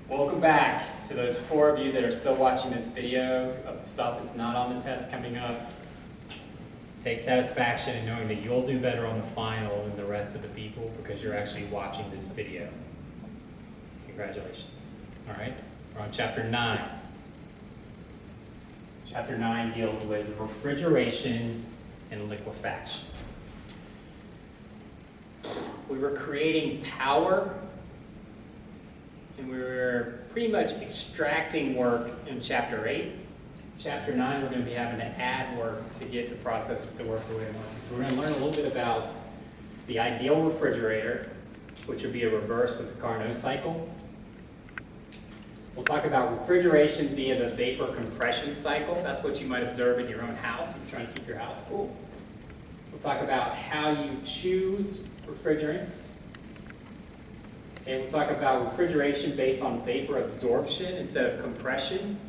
Welcome back to those 4 of you that are still watching this video of the stuff that's not on the test coming up. Take satisfaction in knowing that you'll do better on the final than the rest of the people because you're actually watching this video. Congratulations. All right, we're on chapter 9. Chapter 9 deals with refrigeration and liquefaction. We were creating power and we were pretty much extracting work in chapter 8. Chapter 9, we're going to be having to add work to get the processes to work the way we want to. So we're going to learn a little bit about the ideal refrigerator, which would be a reverse of the Carnot cycle. We'll talk about refrigeration via the vapor compression cycle. That's what you might observe in your own house if you're trying to keep your house cool. We'll talk about how you choose refrigerants. And we'll talk about refrigeration based on vapor absorption instead of compression.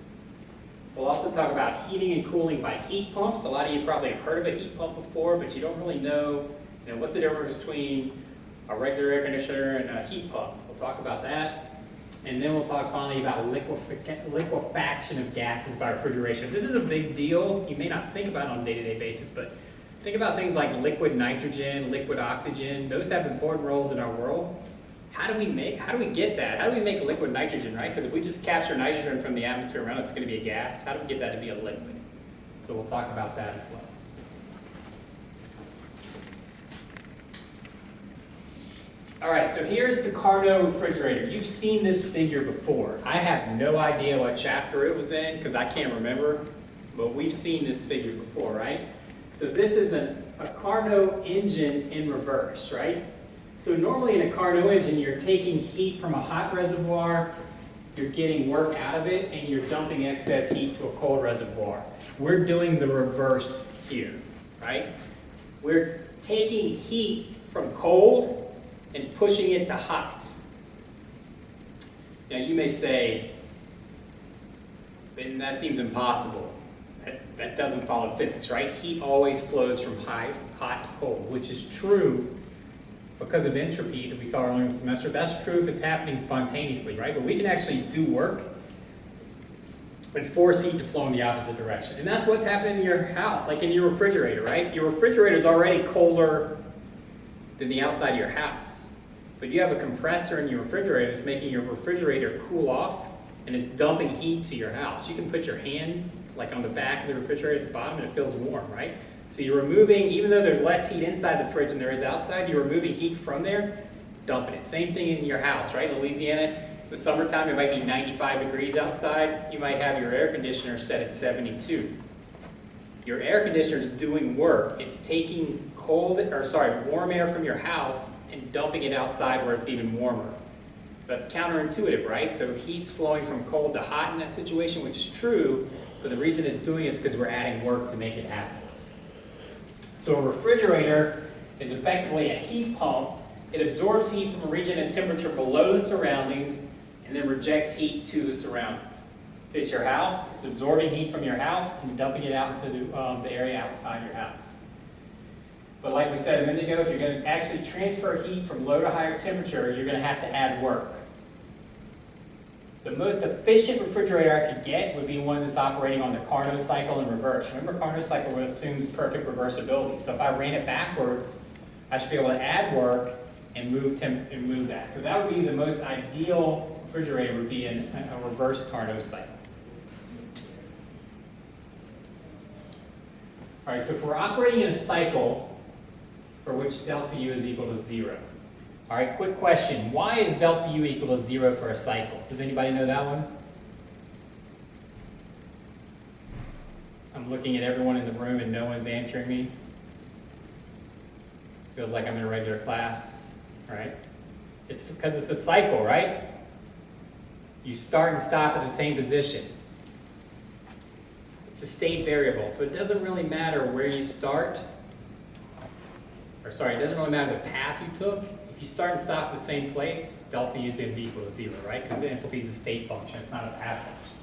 We'll also talk about heating and cooling by heat pumps. A lot of you probably have heard of a heat pump before, but you don't really know, what's the difference between a regular air conditioner and a heat pump. We'll talk about that. And then we'll talk finally about liquefaction of gases by refrigeration. This is a big deal. You may not think about it on a day-to-day basis, but think about things like liquid nitrogen, liquid oxygen. Those have important roles in our world. How do we get that? How do we make liquid nitrogen, right? Because if we just capture nitrogen from the atmosphere around us, it's going to be a gas. How do we get that to be a liquid? So we'll talk about that as well. All right, so here's the Carnot refrigerator. You've seen this figure before. I have no idea what chapter it was in because I can't remember, but we've seen this figure before, right? So this is a Carnot engine in reverse, right? So normally in a Carnot engine, you're taking heat from a hot reservoir, you're getting work out of it, and you're dumping excess heat to a cold reservoir. We're doing the reverse here, right? We're taking heat from cold and pushing it to hot. Now you may say, that seems impossible. That doesn't follow physics, right? Heat always flows from hot to cold, which is true because of entropy that we saw earlier in the semester. That's true if it's happening spontaneously, right? But we can actually do work and force heat to flow in the opposite direction. And that's what's happening in your house, like in your refrigerator, right? Your refrigerator is already colder than the outside of your house. But you have a compressor in your refrigerator that's making your refrigerator cool off and it's dumping heat to your house. You can put your hand like on the back of the refrigerator at the bottom and it feels warm, right? So you're removing, even though there's less heat inside the fridge than there is outside, you're removing heat from there, dumping it. Same thing in your house, right? In Louisiana, the summertime, it might be 95 degrees outside. You might have your air conditioner set at 72. Your air conditioner is doing work. It's taking warm air from your house and dumping it outside where it's even warmer. So that's counterintuitive, right? So heat's flowing from cold to hot in that situation, which is true, but the reason it's doing it is because we're adding work to make it happen. So a refrigerator is effectively a heat pump. It absorbs heat from a region and temperature below the surroundings and then rejects heat to the surroundings. If it's your house, it's absorbing heat from your house and dumping it out into the area outside your house. But like we said a minute ago, if you're going to actually transfer heat from low to higher temperature, you're going to have to add work. The most efficient refrigerator I could get would be one that's operating on the Carnot cycle in reverse. Remember, Carnot cycle assumes perfect reversibility. So if I ran it backwards, I should be able to add work and move that. So that would be the most ideal refrigerator would be in a reverse Carnot cycle. All right, so if we're operating in a cycle for which delta U is equal to 0. All right, quick question. Why is delta U equal to 0 for a cycle? Does anybody know that one? I'm looking at everyone in the room and no one's answering me. Feels like I'm in a regular class, right? It's because it's a cycle, right? You start and stop at the same position. It's a state variable, so it doesn't really matter where you start. It doesn't really matter the path you took. If you start and stop at the same place, delta U is going to be equal to 0, right? Because the enthalpy is a state function, it's not a path function.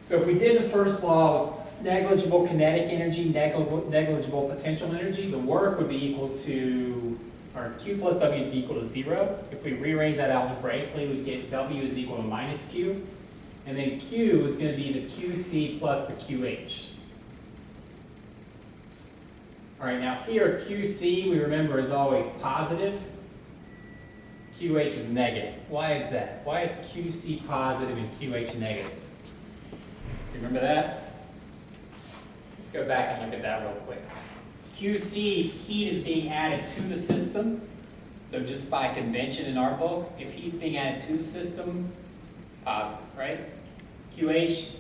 So if we did the first law, negligible kinetic energy, negligible potential energy, the work would be equal to or Q plus W to be equal to 0. If we rearrange that algebraically, we get W is equal to minus Q. And then Q is going to be the QC plus the QH. All right, now here QC, we remember, is always positive. QH is negative. Why is that? Why is QC positive and QH negative? Remember that? Let's go back and look at that real quick. QC, heat is being added to the system. So just by convention in our book, if heat's being added to the system, positive, right? QH,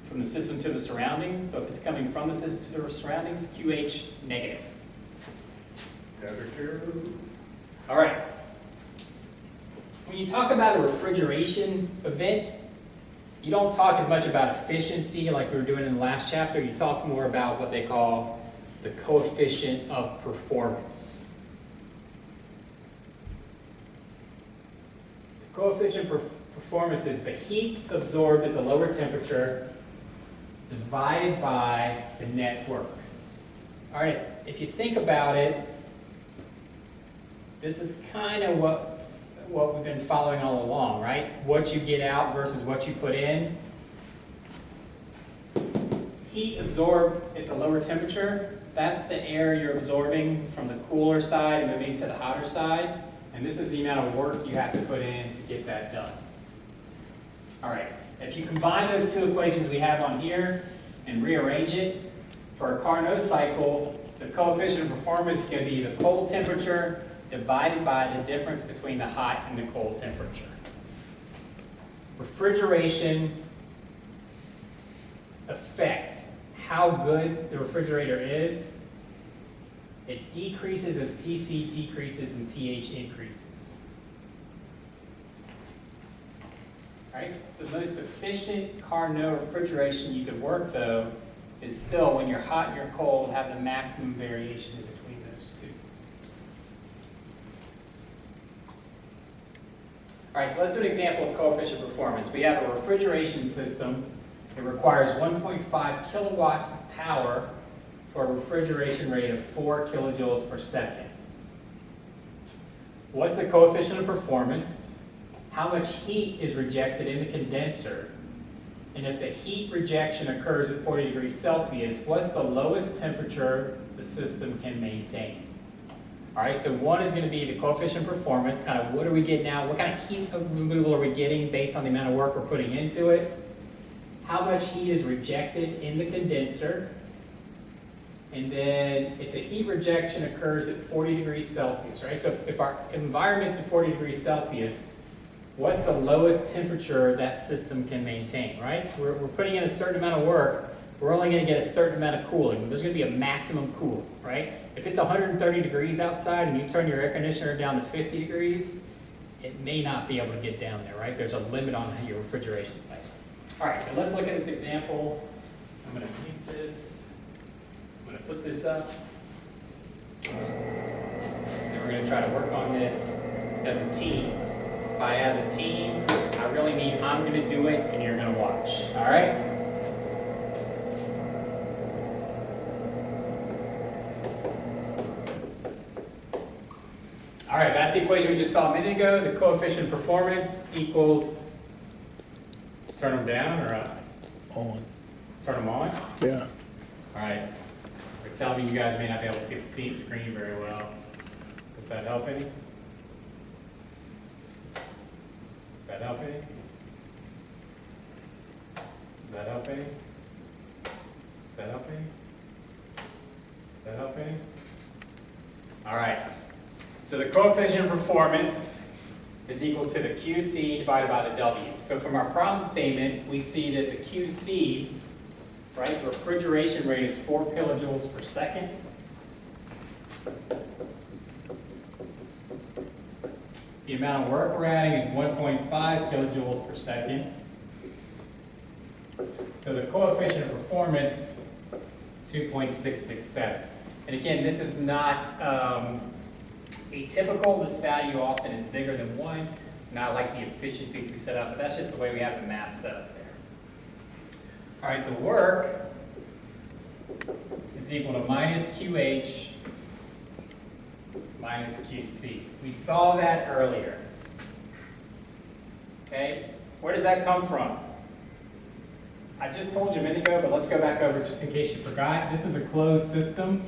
from the system to the surroundings. So if it's coming from the system to the surroundings, QH, negative. All right. When you talk about a refrigeration event, you don't talk as much about efficiency like we were doing in the last chapter. You talk more about what they call the coefficient of performance. The coefficient of performance is the heat absorbed at the lower temperature divided by the net work. All right, if you think about it, this is kind of what we've been following all along, right? What you get out versus what you put in. Heat absorbed at the lower temperature, that's the air you're absorbing from the cooler side and moving to the hotter side. And this is the amount of work you have to put in to get that done. All right, if you combine those two equations we have on here and rearrange it, for a Carnot cycle, the coefficient of performance is going to be the cold temperature divided by the difference between the hot and the cold temperature. Refrigeration affects how good the refrigerator is. It decreases as TC decreases and TH increases. Right? The most efficient Carnot refrigeration you could work, though, is still when you're hot and you're cold, have the maximum variation between those two. All right, so let's do an example of coefficient performance. We have a refrigeration system that requires 1.5 kilowatts of power for a refrigeration rate of 4 kilojoules per second. What's the coefficient of performance? How much heat is rejected in the condenser? And if the heat rejection occurs at 40 degrees Celsius, what's the lowest temperature the system can maintain? All right, so one is going to be the coefficient of performance, kind of what are we getting out, what kind of heat removal are we getting based on the amount of work we're putting into it? How much heat is rejected in the condenser? And then if the heat rejection occurs at 40 degrees Celsius, right? So if our environment's at 40 degrees Celsius, what's the lowest temperature that system can maintain, right? We're putting in a certain amount of work, we're only going to get a certain amount of cooling. There's going to be a maximum cool, right? If it's 130 degrees outside and you turn your air conditioner down to 50 degrees, it may not be able to get down there, right? There's a limit on your refrigeration cycle. All right, so let's look at this example. I'm going to keep this. I'm going to put this up. And we're going to try to work on this as a team. By as a team, I really mean I'm going to do it and you're going to watch. All right? All right, that's the equation we just saw a minute ago. The coefficient of performance equals, turn them down or up? On. Turn them on? Yeah. All right. They're telling me you guys may not be able to see the seat screen very well. Does that help any? Does that help any? Does that help any? Does that help any? Does that help any? All right. So the coefficient of performance is equal to the QC divided by the W. So from our problem statement, we see that the QC, right, the refrigeration rate is 4 kilojoules per second. The amount of work we're adding is 1.5 kilojoules per second. So the coefficient of performance, 2.667. And again, this is not atypical. This value often is bigger than 1, not like the efficiencies we set up, but that's just the way we have the math set up there. All right, the work is equal to minus QH minus QC. We saw that earlier. Okay, where does that come from? I just told you a minute ago, but let's go back over just in case you forgot. This is a closed system.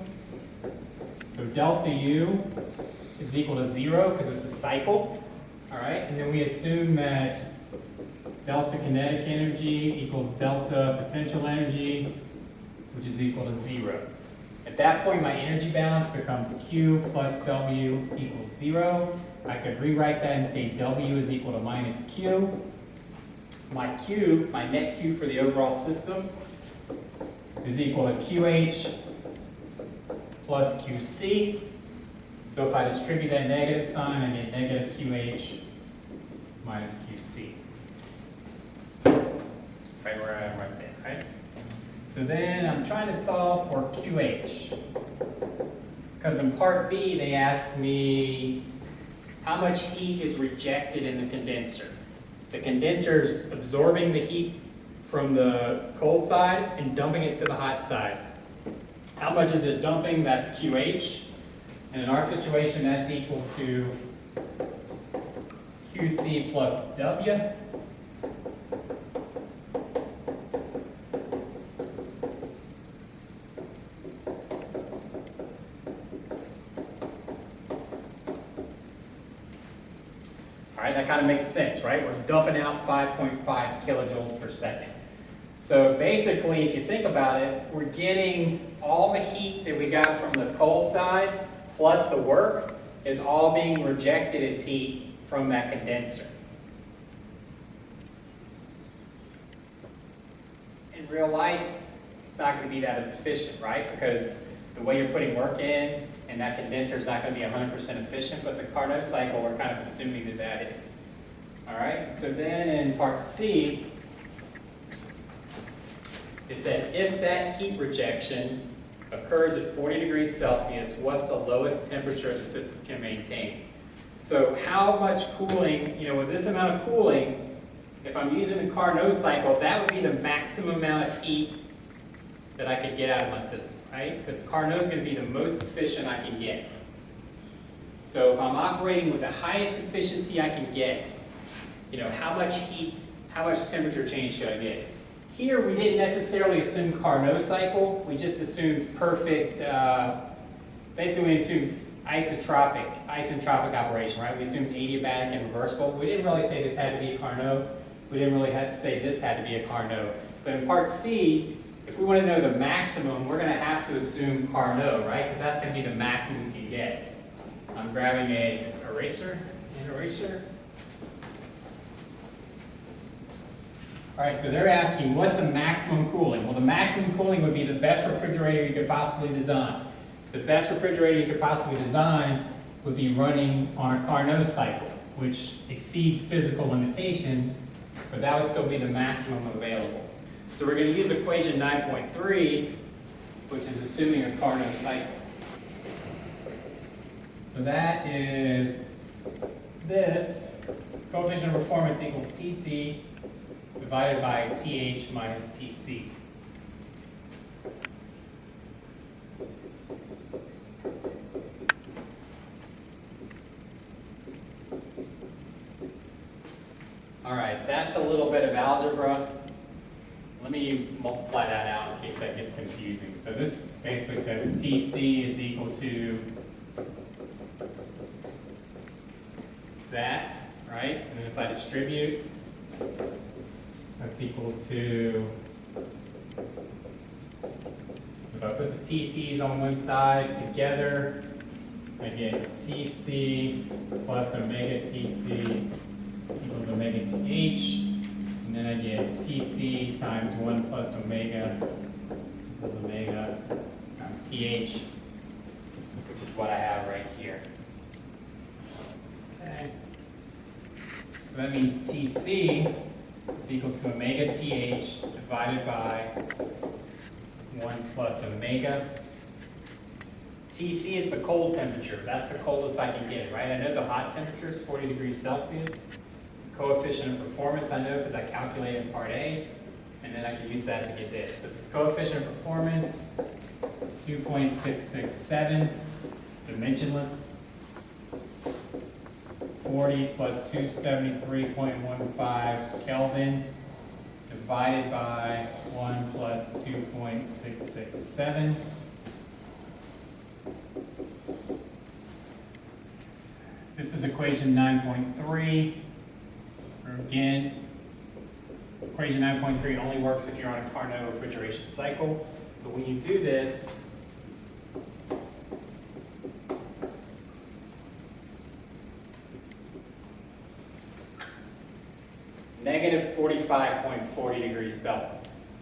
So delta U is equal to 0 because it's a cycle. All right, and then we assume that delta kinetic energy equals delta potential energy, which is equal to 0. At that point, my energy balance becomes Q plus W equals 0. I could rewrite that and say W is equal to minus Q. My Q, my net Q for the overall system, is equal to QH plus QC. So if I distribute that negative sign, I get negative QH minus QC. Right where I am right there, right? So then I'm trying to solve for QH. Because in part B, they asked me how much heat is rejected in the condenser. The condenser's absorbing the heat from the cold side and dumping it to the hot side. How much is it dumping? That's QH. And in our situation, that's equal to QC plus W. All right, that kind of makes sense, right? We're dumping out 5.5 kilojoules per second. So basically, if you think about it, we're getting all the heat that we got from the cold side plus the work is all being rejected as heat from that condenser. In real life, it's not going to be that as efficient, right? Because the way you're putting work in and that condenser is not going to be 100% efficient, but the Carnot cycle, we're kind of assuming that that is. All right, so then in part C, it said if that heat rejection occurs at 40 degrees Celsius, what's the lowest temperature the system can maintain? So how much cooling, with this amount of cooling, if I'm using the Carnot cycle, that would be the maximum amount of heat that I could get out of my system, right? Because Carnot is going to be the most efficient I can get. So if I'm operating with the highest efficiency I can get, how much heat, how much temperature change should I get? Here we didn't necessarily assume Carnot cycle, we just assumed perfect, basically we assumed isentropic operation, right? We assumed adiabatic and reversible. We didn't really say this had to be a Carnot. We didn't really have to say this had to be a Carnot. But in part C, if we want to know the maximum, we're going to have to assume Carnot, right? Because that's going to be the maximum we can get. I'm grabbing an eraser. All right, so they're asking, what's the maximum cooling? Well, the maximum cooling would be the best refrigerator you could possibly design. The best refrigerator you could possibly design would be running on a Carnot cycle, which exceeds physical limitations, but that would still be the maximum available. So we're going to use equation 9.3, which is assuming a Carnot cycle. So that is this, coefficient of performance equals TC divided by TH minus TC. All right, that's a little bit of algebra. Let me multiply that out in case that gets confusing. So this basically says TC is equal to that, right? And then if I distribute, that's equal to, if I put the TC's on one side together, I get TC plus omega TC equals omega TH. And then I get TC times 1 plus omega equals omega times TH, which is what I have right here. Okay. So that means TC is equal to omega TH divided by 1 plus omega. TC is the cold temperature. That's the coldest I can get, right? I know the hot temperature is 40 degrees Celsius. Coefficient of performance I know because I calculated in part A, and then I can use that to get this. So this coefficient of performance, 2.667, dimensionless. -40 plus 273.15 Kelvin divided by 1 plus 2.667. This is equation 9.3. Again, equation 9.3 only works if you're on a Carnot refrigeration cycle. But when you do this, negative 45.40 degrees Celsius.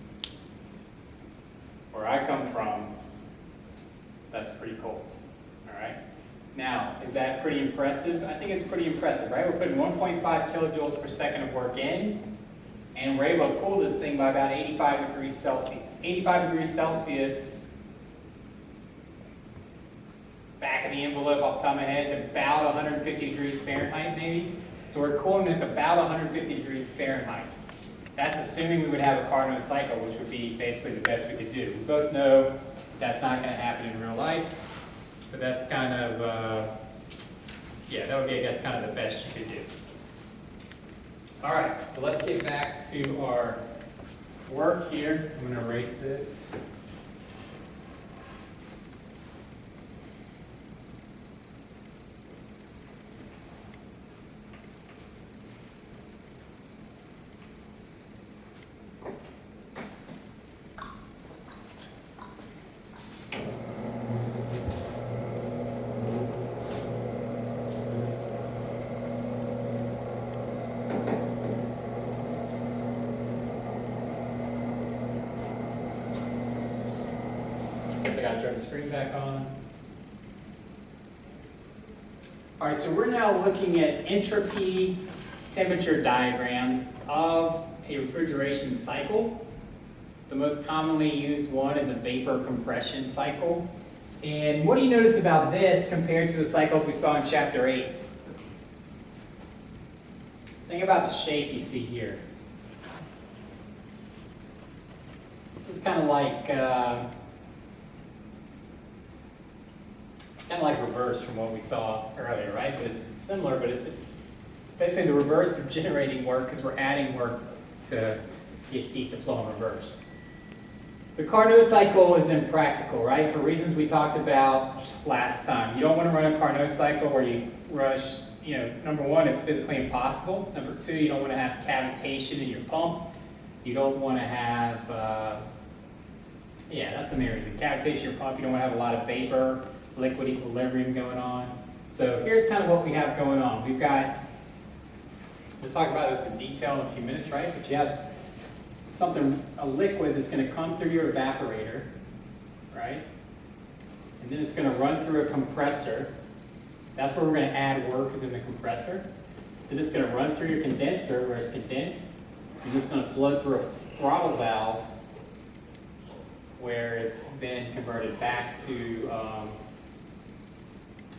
Where I come from, that's pretty cold. All right. Now, is that pretty impressive? I think it's pretty impressive, right? We're putting 1.5 kilojoules per second of work in, and we're able to cool this thing by about 85 degrees Celsius. 85 degrees Celsius, back of the envelope off the top of my head, it's about 150 degrees Fahrenheit maybe. So we're cooling this about 150 degrees Fahrenheit. That's assuming we would have a Carnot cycle, which would be basically the best we could do. We both know that's not going to happen in real life, but that's kind of, yeah, that would be, I guess, kind of the best you could do. All right, so let's get back to our work here. I'm going to erase this. I gotta turn the screen back on. All right, so we're now looking at entropy temperature diagrams of a refrigeration cycle. The most commonly used one is a vapor compression cycle. And what do you notice about this compared to the cycles we saw in chapter 8? Think about the shape you see here. This is kind of like reverse from what we saw earlier, right? But it's similar, but it's basically the reverse of generating work because we're adding work to get heat to flow in reverse. The Carnot cycle is impractical, right? For reasons we talked about last time. You don't want to run a Carnot cycle where you rush, number one, it's physically impossible. Number two, you don't want to have cavitation in your pump. You don't want to have, that's the main reason. Cavitation in your pump, you don't want to have a lot of vapor, liquid equilibrium going on. So here's kind of what we have going on. We've got, we'll talk about this in detail in a few minutes, right? But you have a liquid that's going to come through your evaporator, right? And then it's going to run through a compressor. That's where we're going to add work, is in the compressor. Then it's going to run through your condenser where it's condensed. And it's going to flow through a throttle valve where it's then converted back to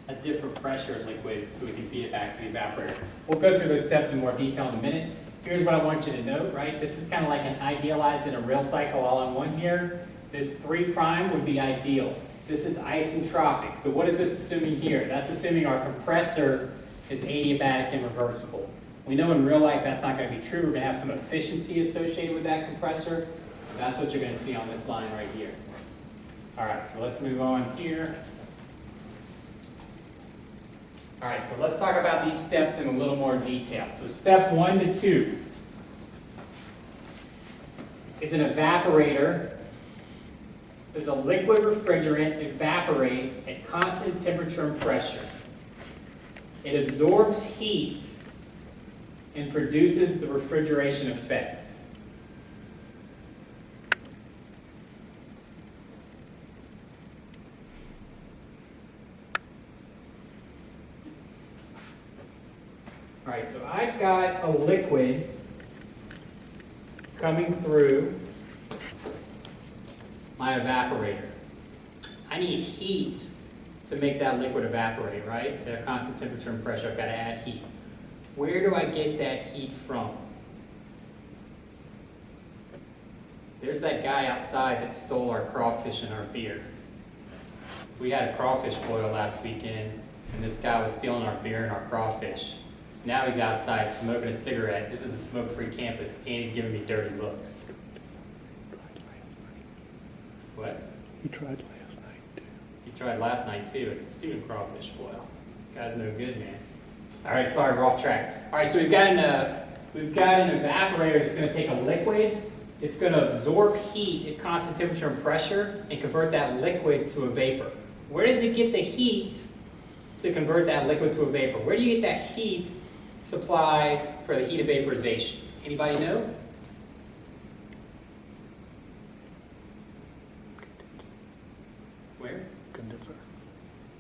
a different pressure liquid so we can feed it back to the evaporator. We'll go through those steps in more detail in a minute. Here's what I want you to note, right? This is kind of like an idealized and a real cycle all in one here. This 3' would be ideal. This is isentropic. So what is this assuming here? That's assuming our compressor is adiabatic and reversible. We know in real life that's not going to be true. We're going to have some efficiency associated with that compressor. That's what you're going to see on this line right here. All right, so let's move on here. All right, so let's talk about these steps in a little more detail. So step 1 to 2 is an evaporator. There's a liquid refrigerant evaporates at constant temperature and pressure. It absorbs heat and produces the refrigeration effect. All right, so I've got a liquid coming through my evaporator. I need heat to make that liquid evaporate, right? At a constant temperature and pressure, I've got to add heat. Where do I get that heat from? There's that guy outside that stole our crawfish and our beer. We had a crawfish boil last weekend, and this guy was stealing our beer and our crawfish. Now he's outside smoking a cigarette. This is a smoke-free campus, and he's giving me dirty looks. What? He tried last night too. He tried last night too at the student crawfish boil. Guy's no good, man. All right, sorry, we're off track. All right, so we've got an evaporator that's going to take a liquid. It's going to absorb heat at constant temperature and pressure and convert that liquid to a vapor. Where does it get the heat to convert that liquid to a vapor? Where do you get that heat supply for the heat of vaporization? Anybody know? Where? Condenser.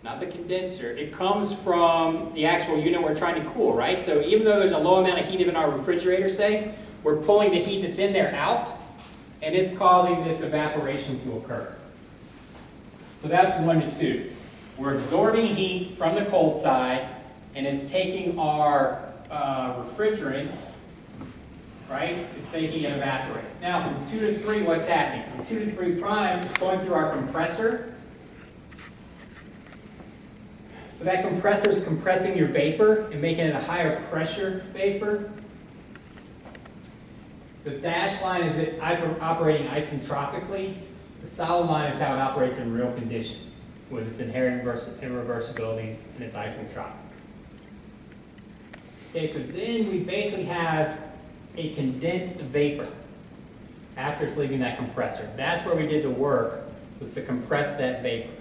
Not the condenser. It comes from the actual unit we're trying to cool, right? So even though there's a low amount of heat in our refrigerator, say, we're pulling the heat that's in there out, and it's causing this evaporation to occur. So that's 1 to 2. We're absorbing heat from the cold side, and it's taking our refrigerant, right? It's making it evaporate. Now from 2 to 3, what's happening? From 2 to 3 prime, it's going through our compressor. So that compressor is compressing your vapor and making it a higher pressure vapor. The dashed line is it operating isentropically. The solid line is how it operates in real conditions, with its inherent irreversibilities and its isentropic. Okay, so then we basically have a condensed vapor after it's leaving that compressor. That's where we did the work, was to compress that vapor.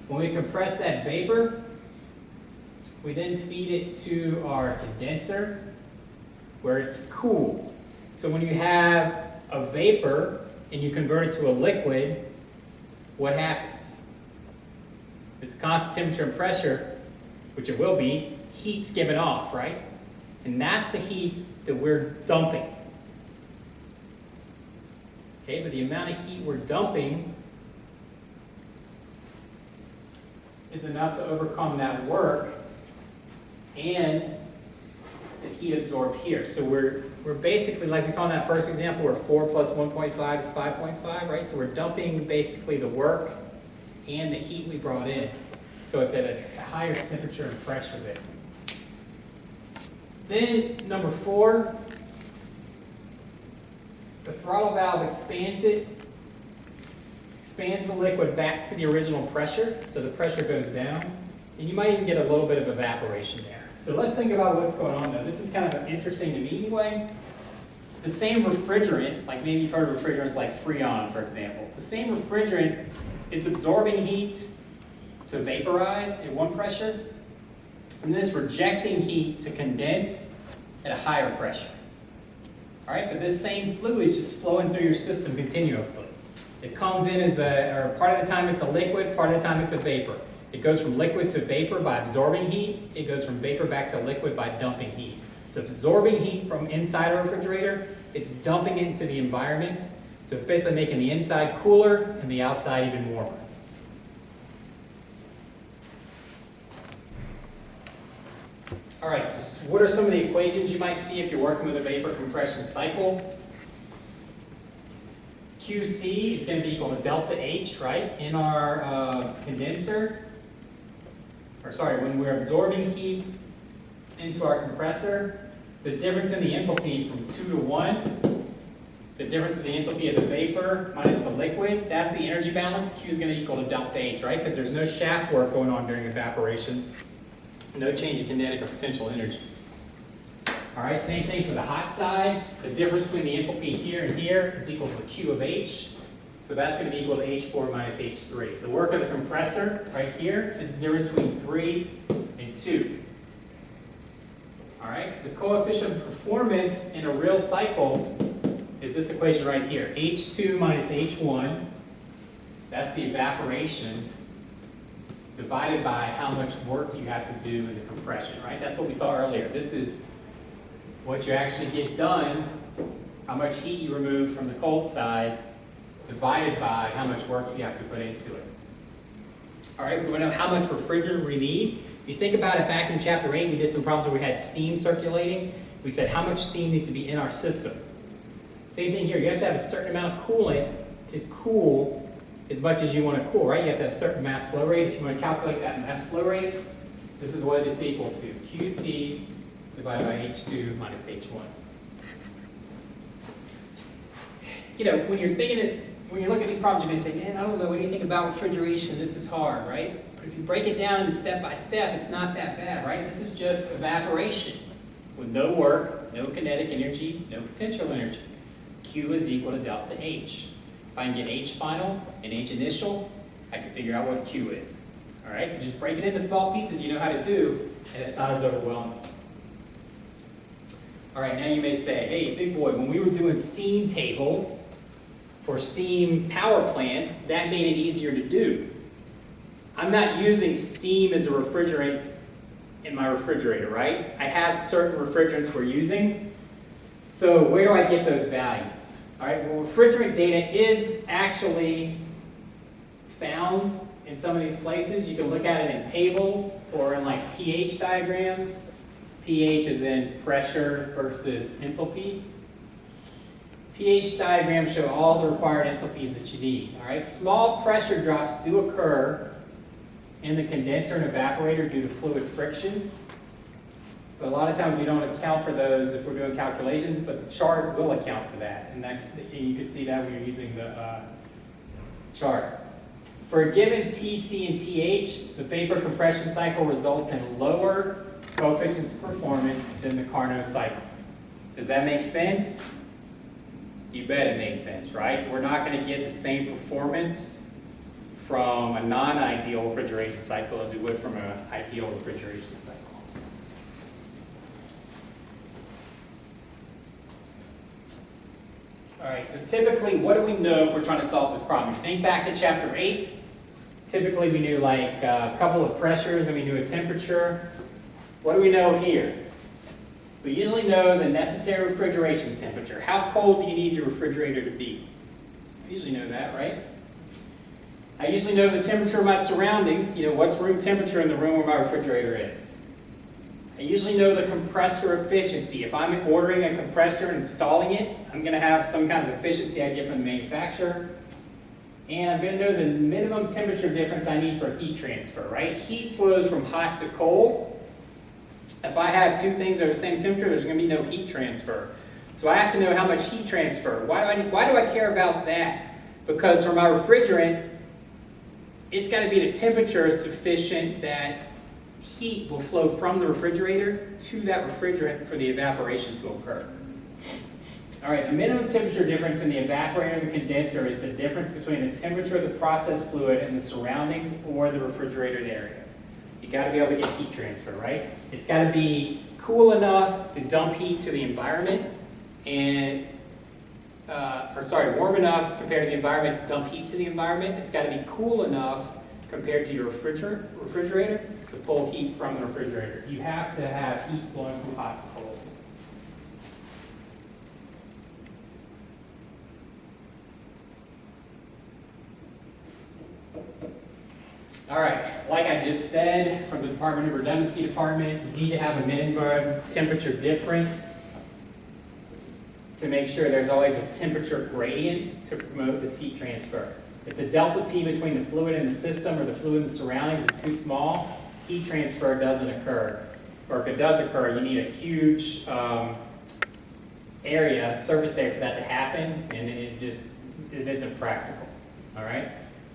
When we compress that vapor, we then feed it to our condenser where it's cooled. So when you have a vapor and you convert it to a liquid, what happens? It's constant temperature and pressure, which it will be, heat's given off, right? And that's the heat that we're dumping. Okay, but the amount of heat we're dumping is enough to overcome that work and the heat absorbed here. So we're basically, like we saw in that first example, where 4 plus 1.5 is 5.5, right? So we're dumping basically the work and the heat we brought in. So it's at a higher temperature and pressure there. Then number 4, the throttle valve expands the liquid back to the original pressure, so the pressure goes down, and you might even get a little bit of evaporation there. So let's think about what's going on though. This is kind of interesting to me anyway. The same refrigerant, like maybe you've heard of refrigerants like Freon, for example. The same refrigerant, it's absorbing heat to vaporize at one pressure, and then it's rejecting heat to condense at a higher pressure. All right, but this same fluid is just flowing through your system continuously. It comes in as or part of the time it's a liquid, part of the time it's a vapor. It goes from liquid to vapor by absorbing heat. It goes from vapor back to liquid by dumping heat. So absorbing heat from inside a refrigerator, it's dumping it into the environment. So it's basically making the inside cooler and the outside even warmer. All right, so what are some of the equations you might see if you're working with a vapor compression cycle? QC is going to be equal to delta H, right, in our condenser. Or sorry, when we're absorbing heat into our compressor, the difference in the enthalpy from 2 to 1, the difference in the enthalpy of the vapor minus the liquid, that's the energy balance. Q is going to equal to delta H, right, because there's no shaft work going on during evaporation. No change in kinetic or potential energy. All right, same thing for the hot side. The difference between the enthalpy here and here is equal to the Q of H. So that's going to be equal to H4 minus H3. The work of the compressor right here is the difference between 3 and 2. All right, the coefficient of performance in a real cycle is this equation right here. H2 minus H1, that's the evaporation, divided by how much work you have to do in the compression, right? That's what we saw earlier. This is what you actually get done, how much heat you remove from the cold side, divided by how much work you have to put into it. All right, we want to know how much refrigerant we need. If you think about it, back in chapter 8, we did some problems where we had steam circulating. We said how much steam needs to be in our system. Same thing here, you have to have a certain amount of coolant to cool as much as you want to cool, right? You have to have a certain mass flow rate. If you want to calculate that mass flow rate, This is what it's equal to, QC divided by H2 minus H1. You know, when you're looking at these problems, you may say, man, I don't know anything about refrigeration, this is hard, right? But if you break it down into step by step, it's not that bad, right? This is just evaporation with no work, no kinetic energy, no potential energy. Q is equal to delta H. If I can get H final and H initial, I can figure out what Q is. All right, so just break it into small pieces you know how to do, and it's not as overwhelming. All right, now you may say, hey, big boy, when we were doing steam tables for steam power plants, that made it easier to do. I'm not using steam as a refrigerant in my refrigerator, right? I have certain refrigerants we're using. So where do I get those values? All right, well, refrigerant data is actually found in some of these places. You can look at it in tables or in like pH diagrams. pH is in pressure versus enthalpy. pH diagrams show all the required enthalpies that you need. All right, small pressure drops do occur in the condenser and evaporator due to fluid friction. But a lot of times we don't account for those if we're doing calculations, but the chart will account for that. And you can see that when you're using the chart. For a given TC and TH, the vapor compression cycle results in lower coefficients of performance than the Carnot cycle. Does that make sense? You bet it makes sense, right? We're not going to get the same performance from a non-ideal refrigeration cycle as we would from an ideal refrigeration cycle. All right, so typically, what do we know if we're trying to solve this problem? Think back to chapter 8. Typically, we knew like a couple of pressures and we knew a temperature. What do we know here? We usually know the necessary refrigeration temperature. How cold do you need your refrigerator to be? I usually know that, right? I usually know the temperature of my surroundings. You know, what's room temperature in the room where my refrigerator is. I usually know the compressor efficiency. If I'm ordering a compressor and installing it, I'm going to have some kind of efficiency I get from the manufacturer. And I'm going to know the minimum temperature difference I need for heat transfer, right? Heat flows from hot to cold. If I have two things that are the same temperature, there's going to be no heat transfer. So I have to know how much heat transfer. Why do I care about that? Because for my refrigerant, it's got to be the temperature sufficient that heat will flow from the refrigerator to that refrigerant for the evaporation to occur. All right, the minimum temperature difference in the evaporator and the condenser is the difference between the temperature of the process fluid and the surroundings or the refrigerated area. You got to be able to get heat transfer, right? It's got to be cool enough to dump heat to the environment and, warm enough compared to the environment to dump heat to the environment. It's got to be cool enough compared to your refrigerator to pull heat from the refrigerator. You have to have heat flowing from hot to cold. All right, like I just said, from the Department of Redundancy Department, you need to have a minimum temperature difference to make sure there's always a temperature gradient to promote this heat transfer. If the delta T between the fluid and the system or the fluid and the surroundings is too small, heat transfer doesn't occur. Or if it does occur, you need a huge surface area for that to happen, and it isn't practical, all right?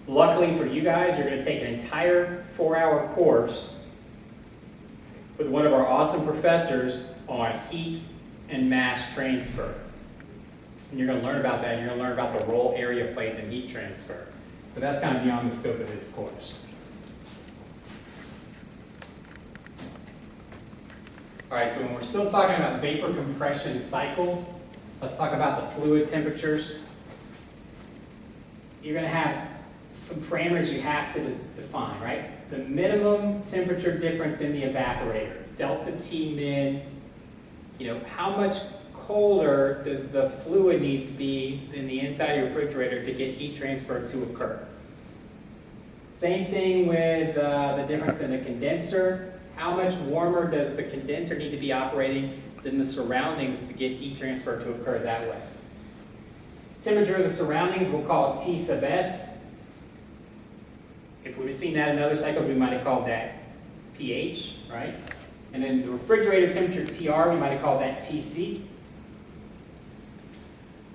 Luckily for you guys, you're going to take an entire 4-hour course with one of our awesome professors on heat and mass transfer. And you're going to learn about that, and you're going to learn about the role area plays in heat transfer. But that's kind of beyond the scope of this course. All right, so when we're still talking about vapor compression cycle, let's talk about the fluid temperatures. You're going to have some parameters you have to define, right? The minimum temperature difference in the evaporator, delta T min, how much colder does the fluid need to be in the inside of your refrigerator to get heat transfer to occur? Same thing with the difference in the condenser. How much warmer does the condenser need to be operating than the surroundings to get heat transfer to occur that way? Temperature of the surroundings, we'll call it T sub S. If we'd have seen that in other cycles, we might have called that TH, right? And then the refrigerator temperature, TR, we might have called that TC.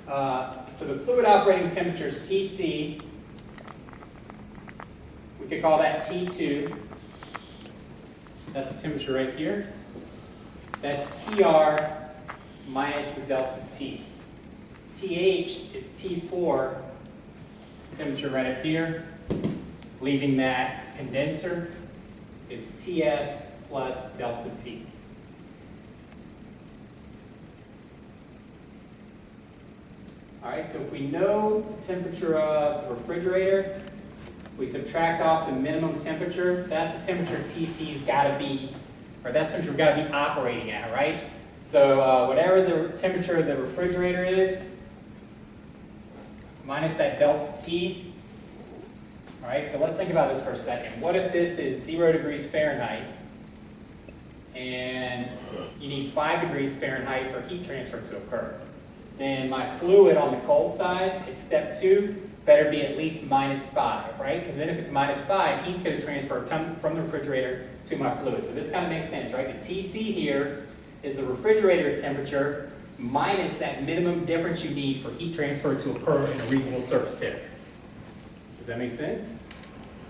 So the fluid operating temperature is TC. We could call that T2. That's the temperature right here. That's TR minus the delta T. TH is T4, temperature right up here. Leaving that condenser is TS plus delta T. All right, so if we know the temperature of the refrigerator, we subtract off the minimum temperature, that's the temperature TC's got to be, or that's the temperature we've got to be operating at, right? So whatever the temperature of the refrigerator is, minus that delta T. All right, so let's think about this for a second. What if this is 0 degrees Fahrenheit, and you need 5 degrees Fahrenheit for heat transfer to occur? Then my fluid on the cold side, it's step 2, better be at least -5, right? Because then if it's -5, heat's going to transfer from the refrigerator to my fluid. So this kind of makes sense, right? The TC here is the refrigerator temperature minus that minimum difference you need for heat transfer to occur in a reasonable surface area. Does that make sense?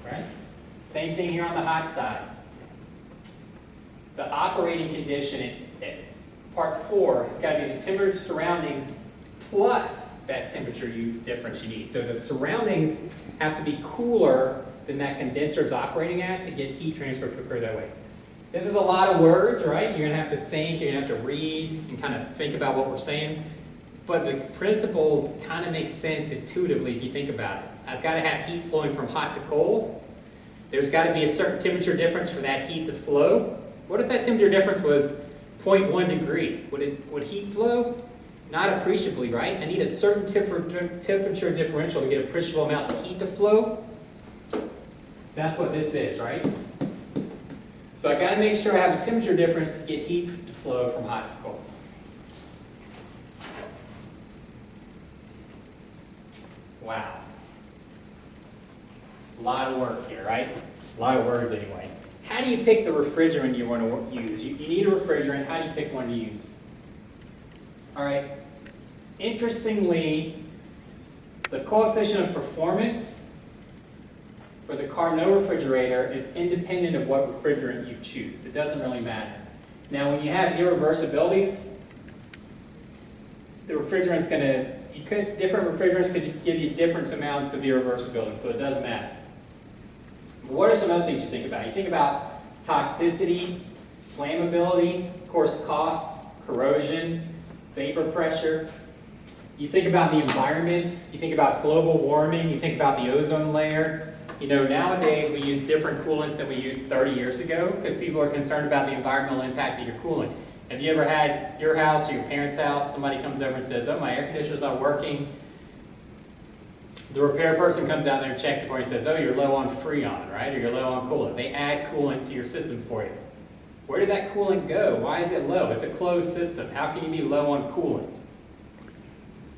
Right? Same thing here on the hot side. The operating condition at part 4 has got to be the temperature surroundings plus that temperature difference you need. So the surroundings have to be cooler than that condenser is operating at to get heat transfer to occur that way. This is a lot of words, right? You're going to have to think, you're going to have to read and kind of think about what we're saying. But the principles kind of make sense intuitively if you think about it. I've got to have heat flowing from hot to cold. There's got to be a certain temperature difference for that heat to flow. What if that temperature difference was 0.1 degree? Would heat flow? Not appreciably, right? I need a certain temperature differential to get appreciable amounts of heat to flow. That's what this is, right? So I got to make sure I have a temperature difference to get heat to flow from hot to cold. Wow. A lot of work here, right? A lot of words anyway. How do you pick the refrigerant you want to use? You need a refrigerant. How do you pick one to use? All right. Interestingly, the coefficient of performance for the Carnot refrigerator is independent of what refrigerant you choose. It doesn't really matter. Now, when you have irreversibilities, the refrigerant's going to, different refrigerants could give you different amounts of irreversibility, so it does matter. But what are some other things you think about? You think about toxicity, flammability, of course, cost, corrosion, vapor pressure. You think about the environment, you think about global warming, you think about the ozone layer. You know, nowadays we use different coolants than we used 30 years ago because people are concerned about the environmental impact of your coolant. Have you ever had your house or your parents' house, somebody comes over and says, oh, my air conditioner's not working. The repair person comes out there and checks it for you and says, oh, you're low on Freon, right? Or you're low on coolant. They add coolant to your system for you. Where did that coolant go? Why is it low? It's a closed system. How can you be low on coolant?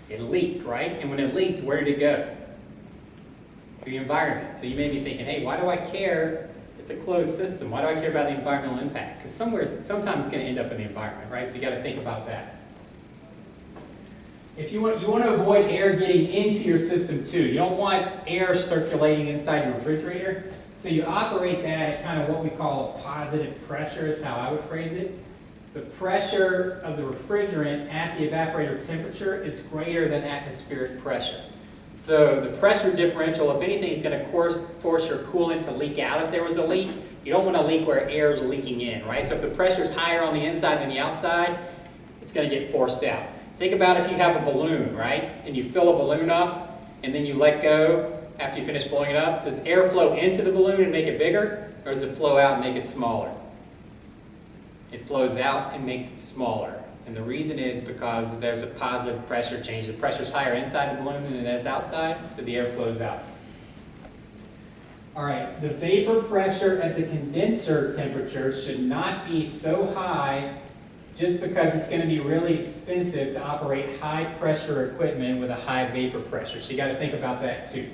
It leaked, right? And when it leaked, where did it go? To the environment. So you may be thinking, hey, why do I care? It's a closed system. Why do I care about the environmental impact? Because sometimes it's going to end up in the environment, right? So you got to think about that. If you want to avoid air getting into your system too. You don't want air circulating inside your refrigerator. So you operate that at kind of what we call a positive pressure is how I would phrase it. The pressure of the refrigerant at the evaporator temperature is greater than atmospheric pressure. So the pressure differential, if anything, is going to force your coolant to leak out if there was a leak. You don't want to leak where air is leaking in, right? So if the pressure is higher on the inside than the outside, it's going to get forced out. Think about if you have a balloon, right? And you fill a balloon up, and then you let go after you finish blowing it up. Does air flow into the balloon and make it bigger, or does it flow out and make it smaller? It flows out and makes it smaller. And the reason is because there's a positive pressure change. The pressure's higher inside the balloon than it is outside, so the air flows out. All right, the vapor pressure at the condenser temperature should not be so high just because it's going to be really expensive to operate high pressure equipment with a high vapor pressure. So you got to think about that too.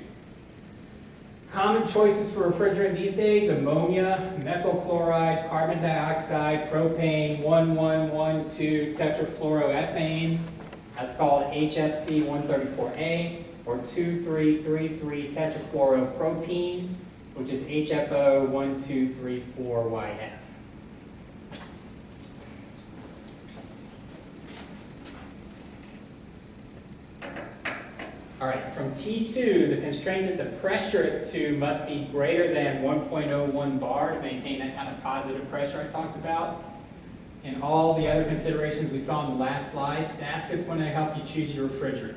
Common choices for refrigerant these days: ammonia, methyl chloride, carbon dioxide, propane, 1112 tetrafluoroethane. That's called HFC 134A, or 2333 tetrafluoropropene, which is HFO 1234YF. All right, from T2, the constraint that the pressure at 2 must be greater than 1.01 bar to maintain that kind of positive pressure I talked about. And all the other considerations we saw in the last slide, that's what's going to help you choose your refrigerant.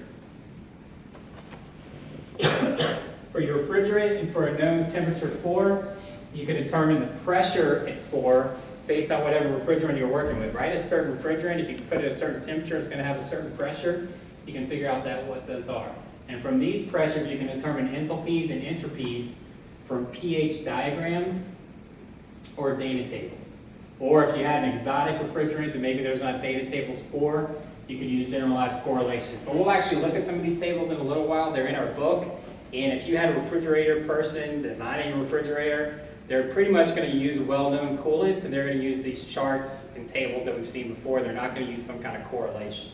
For your refrigerant and for a known temperature 4, you can determine the pressure at 4 based on whatever refrigerant you're working with, right? A certain refrigerant, if you put it at a certain temperature, it's going to have a certain pressure. You can figure out what those are. And from these pressures, you can determine enthalpies and entropies from pH diagrams or data tables. Or if you have an exotic refrigerant that maybe there's not data tables for, you can use generalized correlations. But we'll actually look at some of these tables in a little while. They're in our book. And if you had a refrigerator person designing a refrigerator, they're pretty much going to use well-known coolants, and they're going to use these charts and tables that we've seen before. They're not going to use some kind of correlation.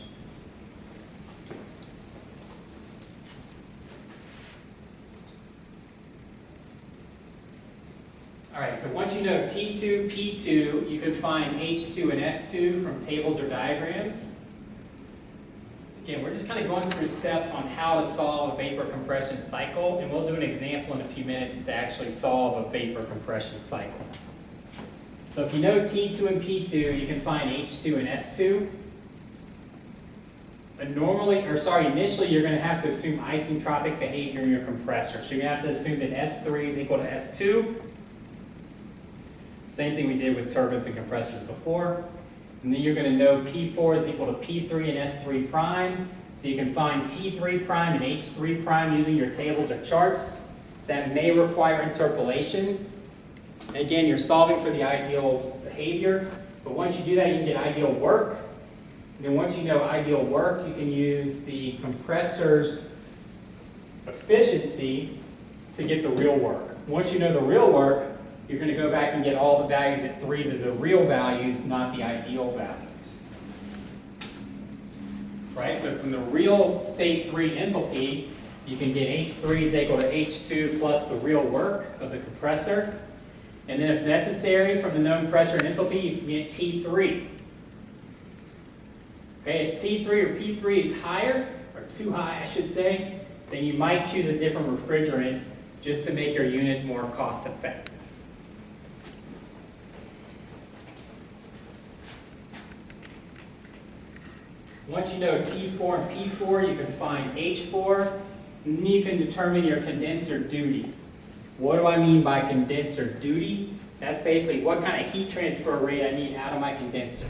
All right, so once you know T2, P2, you can find H2 and S2 from tables or diagrams. Again, we're just kind of going through steps on how to solve a vapor compression cycle, and we'll do an example in a few minutes to actually solve a vapor compression cycle. So if you know T2 and P2, you can find H2 and S2. But initially you're going to have to assume isentropic behavior in your compressor. So you're going to have to assume that S3 is equal to S2. Same thing we did with turbines and compressors before. And then you're going to know P4 is equal to P3 and S3 prime. So you can find T3 prime and H3 prime using your tables or charts. That may require interpolation. Again, you're solving for the ideal behavior. But once you do that, you can get ideal work. And then once you know ideal work, you can use the compressor's efficiency to get the real work. Once you know the real work, you're going to go back and get all the values at 3 to the real values, not the ideal values. Right, so from the real state 3 enthalpy, you can get H3 is equal to H2 plus the real work of the compressor. And then if necessary, from the known pressure and enthalpy, you can get T3. Okay, if T3 or P3 is higher, or too high I should say, then you might choose a different refrigerant just to make your unit more cost effective. Once you know T4 and P4, you can find H4, and then you can determine your condenser duty. What do I mean by condenser duty? That's basically what kind of heat transfer rate I need out of my condenser.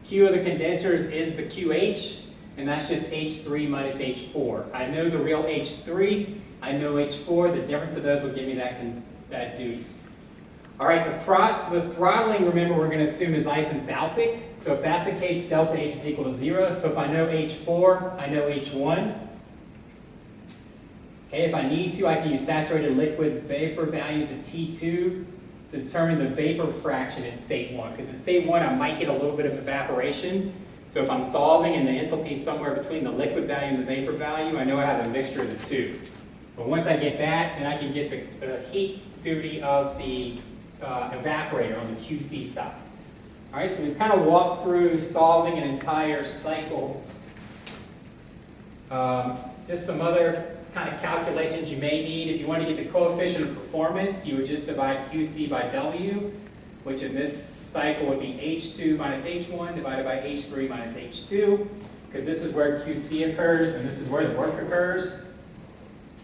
Q of the condensers is the QH, and that's just H3 minus H4. I know the real H3, I know H4, the difference of those will give me that duty. All right, the throttling, remember, we're going to assume is isenthalpic. So if that's the case, delta H is equal to 0. So if I know H4, I know H1. Okay, if I need to, I can use saturated liquid vapor values at T2 to determine the vapor fraction at state 1. Because at state 1, I might get a little bit of evaporation. So if I'm solving and the enthalpy is somewhere between the liquid value and the vapor value, I know I have a mixture of the two. But once I get that, then I can get the heat duty of the evaporator on the QC side. All right, so we've kind of walked through solving an entire cycle. Just some other kind of calculations you may need. If you want to get the coefficient of performance, you would just divide QC by W, which in this cycle would be H2 minus H1 divided by H3 minus H2, because this is where QC occurs and this is where the work occurs.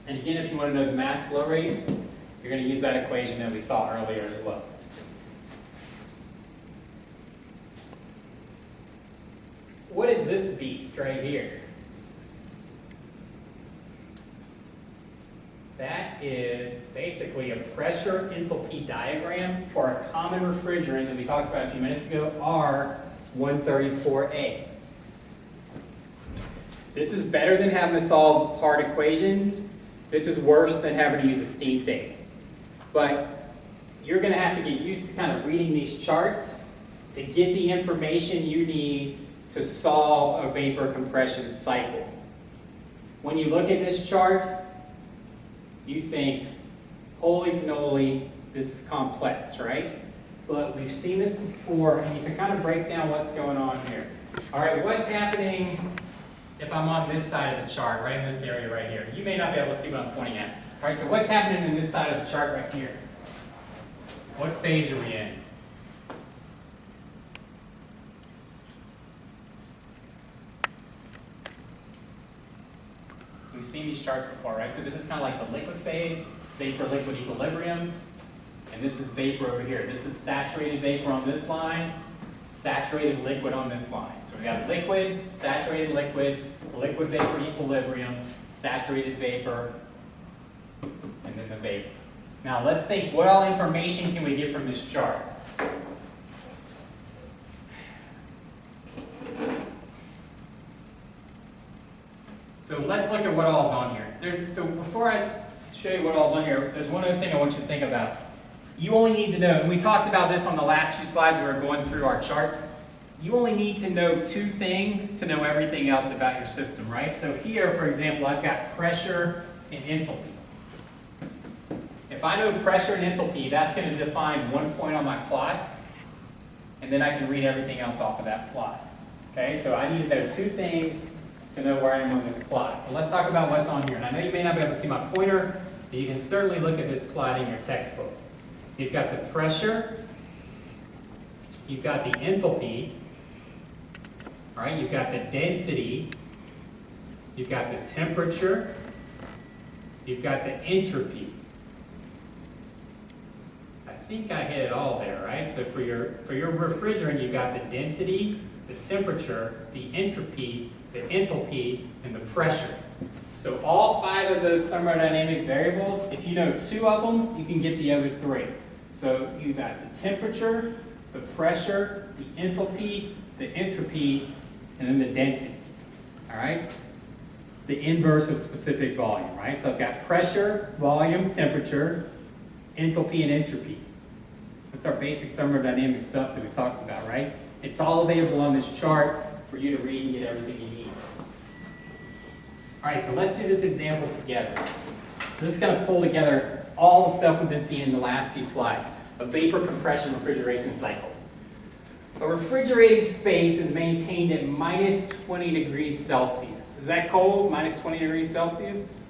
And again, if you want to know the mass flow rate, you're going to use that equation that we saw earlier as well. What is this beast right here? That is basically a pressure enthalpy diagram for a common refrigerant that we talked about a few minutes ago, R134A. This is better than having to solve hard equations. This is worse than having to use a steam table. But you're going to have to get used to kind of reading these charts to get the information you need to solve a vapor compression cycle. When you look at this chart, you think, holy cannoli, this is complex, right? But we've seen this before, and you can kind of break down what's going on here. All right, what's happening if I'm on this side of the chart, right in this area right here? You may not be able to see what I'm pointing at. All right, so what's happening in this side of the chart right here? What phase are we in? We've seen these charts before, right? So this is kind of like the liquid phase, vapor-liquid equilibrium, and this is vapor over here. This is saturated vapor on this line, saturated liquid on this line. So we got liquid, saturated liquid, liquid vapor equilibrium, saturated vapor, and then the vapor. Now let's think, what all information can we get from this chart? So let's look at what all's on here. So before I show you what all's on here, there's one other thing I want you to think about. You only need to know, and we talked about this on the last few slides we were going through our charts, you only need to know two things to know everything else about your system, right? So here, for example, I've got pressure and enthalpy. If I know pressure and enthalpy, that's going to define one point on my plot, and then I can read everything else off of that plot. Okay, so I need to know two things to know where I am on this plot. But let's talk about what's on here. And I know you may not be able to see my pointer, but you can certainly look at this plot in your textbook. So you've got the pressure, you've got the enthalpy, all right, you've got the density, you've got the temperature, you've got the entropy. I think I hit it all there, right? So for your refrigerant, you've got the density, the temperature, the entropy, the enthalpy, and the pressure. So all five of those thermodynamic variables, if you know two of them, you can get the other three. So you've got the temperature, the pressure, the enthalpy, the entropy, and then the density. All right? The inverse of specific volume, right? So I've got pressure, volume, temperature, enthalpy, and entropy. That's our basic thermodynamic stuff that we've talked about, right? It's all available on this chart for you to read and get everything you need. All right, so let's do this example together. This is going to pull together all the stuff we've been seeing in the last few slides. A vapor compression refrigeration cycle. A refrigerated space is maintained at minus 20 degrees Celsius. Is that cold, minus 20 degrees Celsius?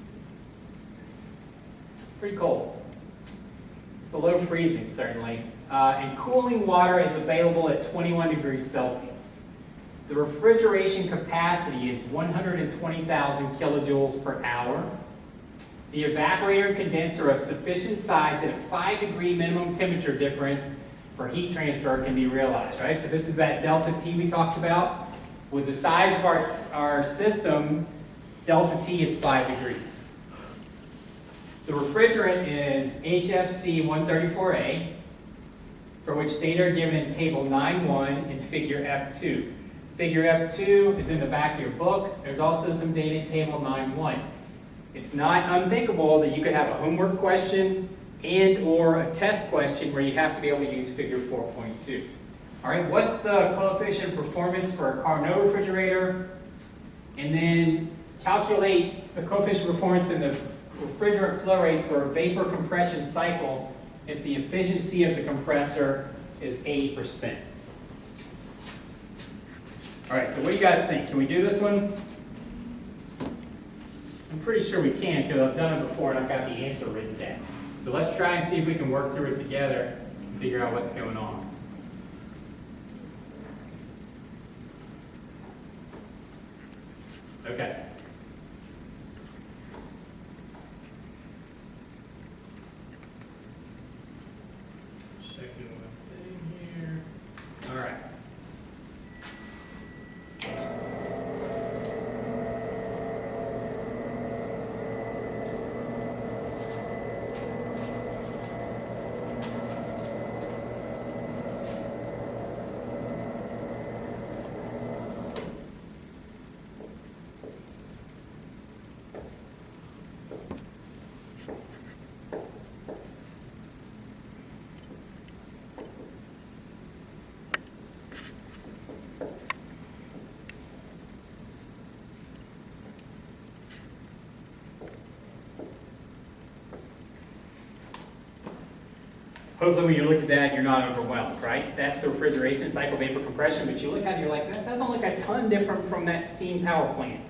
Pretty cold. It's below freezing, certainly. And cooling water is available at 21 degrees Celsius. The refrigeration capacity is 120,000 kilojoules per hour. The evaporator and condenser of sufficient size that a 5-degree minimum temperature difference for heat transfer can be realized, right? So this is that delta T we talked about. With the size of our system, delta T is 5 degrees. The refrigerant is HFC 134A, for which data are given in Table 9.1 and Figure F2. Figure F2 is in the back of your book. There's also some data in Table 9.1. It's not unthinkable that you could have a homework question and or a test question where you have to be able to use Figure 4.2. All right, what's the coefficient of performance for a Carnot refrigerator? And then calculate the coefficient of performance in the refrigerant flow rate for a vapor compression cycle if the efficiency of the compressor is 80%. All right, so what do you guys think? Can we do this one? I'm pretty sure we can because I've done it before and I've got the answer written down. So let's try and see if we can work through it together and figure out what's going on. Okay. Checking one thing here. All right. hopefully when you look at that, you're not overwhelmed, right? That's the refrigeration cycle vapor compression, but you look at it, you're like, that doesn't look a ton different from that steam power plant.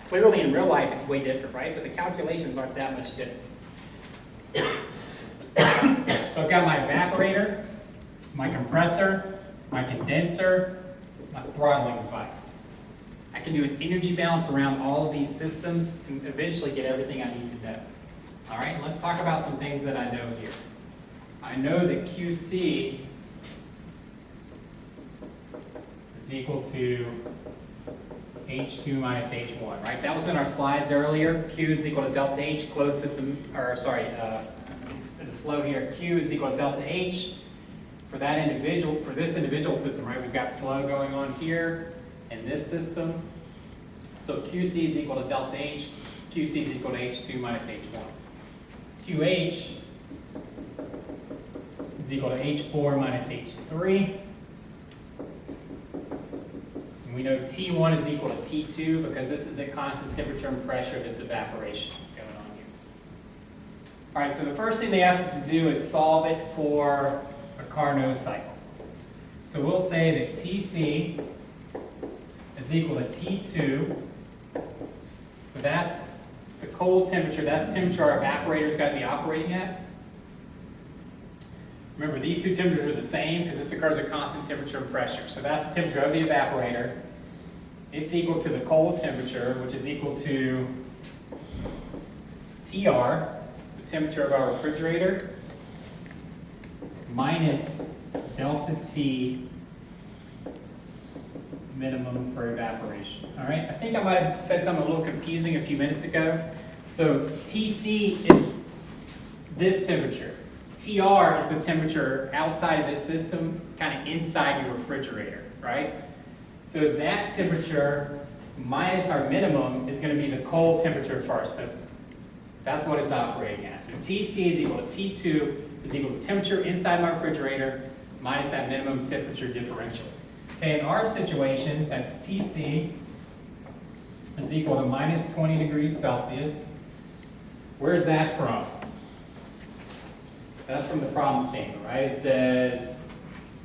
Clearly in real life, it's way different, right? But the calculations aren't that much different. So I've got my evaporator, my compressor, my condenser, my throttling device. I can do an energy balance around all of these systems and eventually get everything I need to know. All right, let's talk about some things that I know here. I know that QC is equal to H2 minus H1, right? That was in our slides earlier. Q is equal to delta H, closed system, or sorry, the flow here, Q is equal to delta H. For that individual, for this individual system, right, we've got flow going on here in this system. So QC is equal to delta H, QC is equal to H2 minus H1. QH is equal to H4 minus H3. And we know T1 is equal to T2 because this is at constant temperature and pressure of this evaporation going on here. All right, so the first thing they asked us to do is solve it for a Carnot cycle. So we'll say that TC is equal to T2. So that's the cold temperature, that's the temperature our evaporator's got to be operating at. Remember, these two temperatures are the same because this occurs at constant temperature and pressure. So that's the temperature of the evaporator. It's equal to the cold temperature, which is equal to TR, the temperature of our refrigerator, minus delta T minimum for evaporation. All right, I think I might have said something a little confusing a few minutes ago. So TC is this temperature. TR is the temperature outside of this system, kind of inside your refrigerator, right? So that temperature minus our minimum is going to be the cold temperature for our system. That's what it's operating at. So TC is equal to T2 is equal to temperature inside my refrigerator minus that minimum temperature differential. Okay, in our situation, that's TC is equal to minus 20 degrees Celsius. Where's that from? That's from the problem statement, right? It says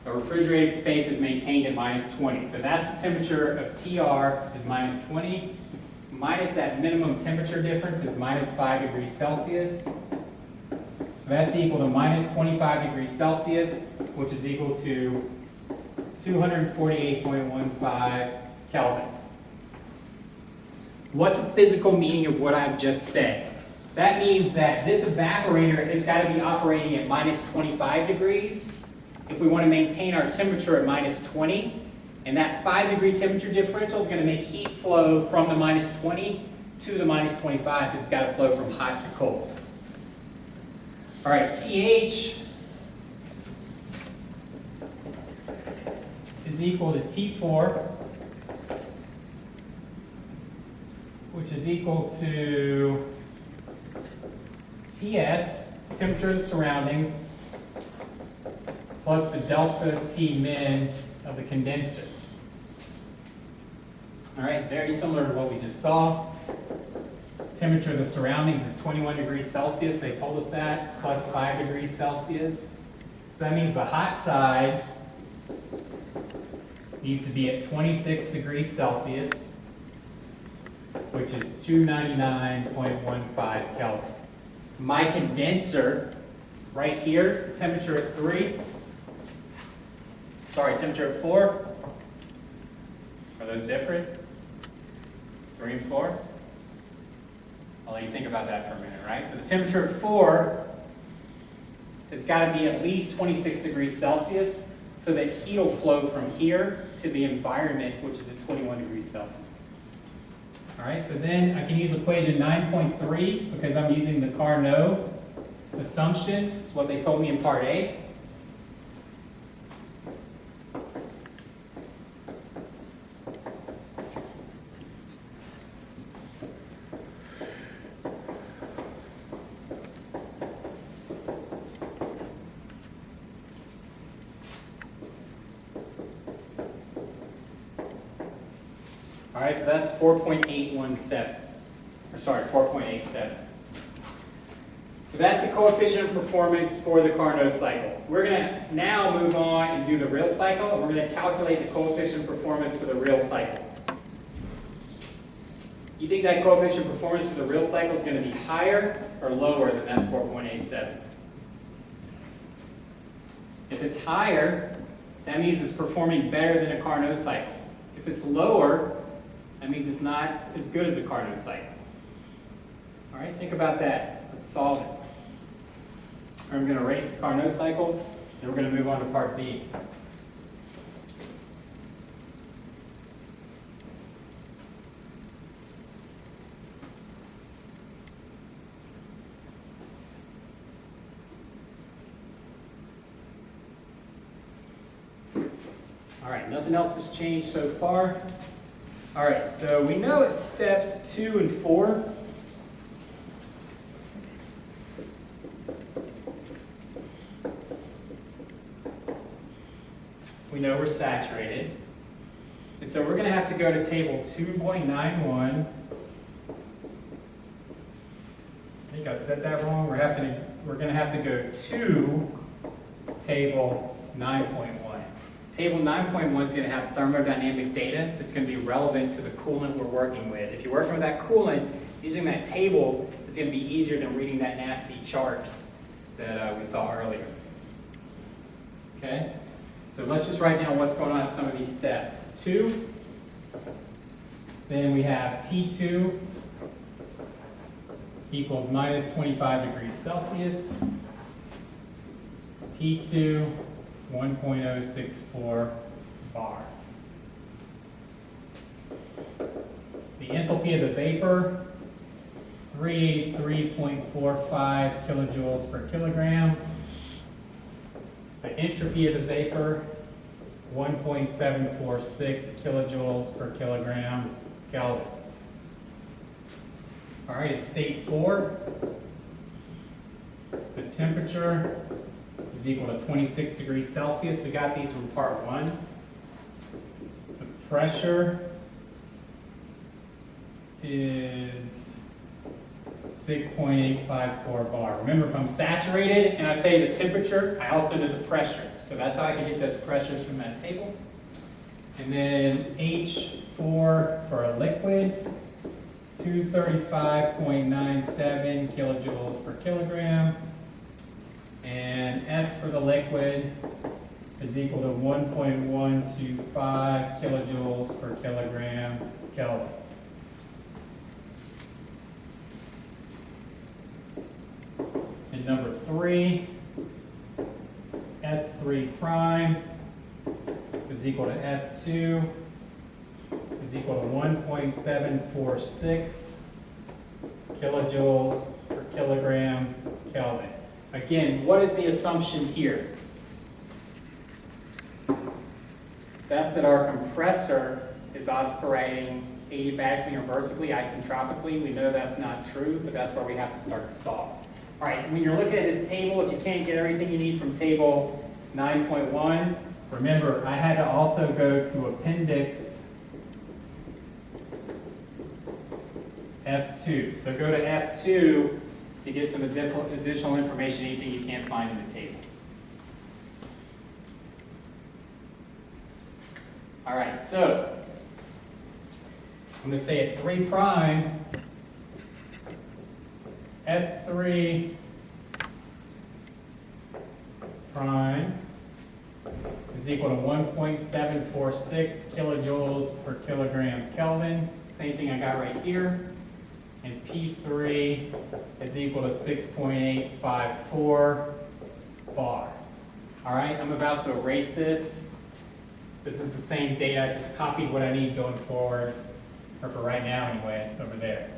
a refrigerated space is maintained at minus 20. So that's the temperature of TR is minus 20. Minus that minimum temperature difference is minus 5 degrees Celsius. So that's equal to minus 25 degrees Celsius, which is equal to 248.15 Kelvin. What's the physical meaning of what I've just said? That means that this evaporator has got to be operating at minus 25 degrees if we want to maintain our temperature at minus 20. And that 5-degree temperature differential is going to make heat flow from the minus 20 to the minus 25 because it's got to flow from hot to cold. All right, TH is equal to T4, which is equal to TS, temperature of the surroundings, plus the delta T min of the condenser. All right, very similar to what we just saw. Temperature of the surroundings is 21 degrees Celsius. They told us that, plus 5 degrees Celsius. So that means the hot side needs to be at 26 degrees Celsius, which is 299.15 Kelvin. My condenser, right here, temperature at 3, sorry, temperature at 4. Are those different? 3 and 4? I'll let you think about that for a minute, right? But the temperature at 4 has got to be at least 26 degrees Celsius so that heat will flow from here to the environment, which is at 21 degrees Celsius. All right, so then I can use equation 9.3 because I'm using the Carnot assumption. It's what they told me in part A. All right, so that's 4.817, or sorry, 4.87. So that's the coefficient of performance for the Carnot cycle. We're going to now move on and do the real cycle, and we're going to calculate the coefficient of performance for the real cycle. You think that coefficient of performance for the real cycle is going to be higher or lower than that 4.87? If it's higher, that means it's performing better than a Carnot cycle. If it's lower, that means it's not as good as a Carnot cycle. All right, think about that. Let's solve it. I'm going to erase the Carnot cycle, and we're going to move on to part B. All right, nothing else has changed so far. All right, so we know it's steps 2 and 4. We know we're saturated. And so we're going to have to go to table 2.91. I think I said that wrong. We're going to have to go to table 9.1. Table 9.1 is going to have thermodynamic data that's going to be relevant to the coolant we're working with. If you're working with that coolant, using that table is going to be easier than reading that nasty chart that we saw earlier. Okay? So let's just write down what's going on in some of these steps. 2, then we have T2 equals minus 25 degrees Celsius. P2, 1.064 bar. The enthalpy of the vapor, 383.45 kilojoules per kilogram. The entropy of the vapor, 1.746 kilojoules per kilogram Kelvin. All right, it's state 4. The temperature is equal to 26 degrees Celsius. We got these from part 1. The pressure is 6.854 bar. Remember, if I'm saturated and I tell you the temperature, I also know the pressure. So that's how I can get those pressures from that table. And then H4 for a liquid, 235.97 kilojoules per kilogram. And S for the liquid is equal to 1.125 kilojoules per kilogram Kelvin. And number 3, S3 prime is equal to S2 is equal to 1.746 kilojoules per kilogram Kelvin. Again, what is the assumption here? That's that our compressor is operating adiabatically or reversibly, isentropically. We know that's not true, but that's where we have to start to solve. All right, when you're looking at this table, if you can't get everything you need from table 9.1, remember, I had to also go to appendix F2. So go to F2 to get some additional information, anything you can't find in the table. All right, so I'm going to say at 3 prime, S3 prime is equal to 1.746 kilojoules per kilogram Kelvin. Same thing I got right here. And P3 is equal to 6.854 bar. All right, I'm about to erase this. This is the same data, I just copied what I need going forward, or for right now anyway, over there.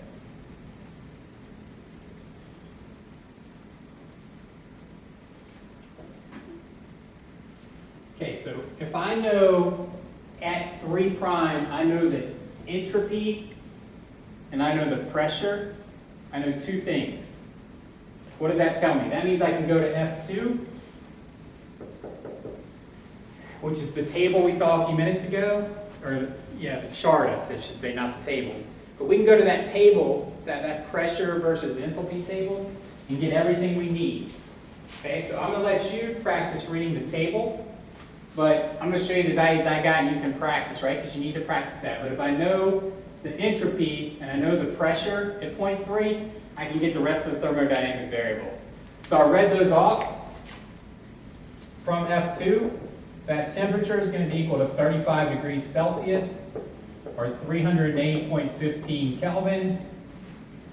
Okay, so if I know at 3 prime, I know the entropy and I know the pressure, I know 2 things. What does that tell me? That means I can go to F2, which is the table we saw a few minutes ago, or yeah, the chart, I should say, not the table. But we can go to that table, that pressure versus enthalpy table, and get everything we need. Okay, so I'm going to let you practice reading the table, but I'm going to show you the values I got and you can practice, right? Because you need to practice that. But if I know the entropy and I know the pressure at point 3, I can get the rest of the thermodynamic variables. So I read those off from F2. That temperature is going to be equal to 35 degrees Celsius, or 308.15 Kelvin.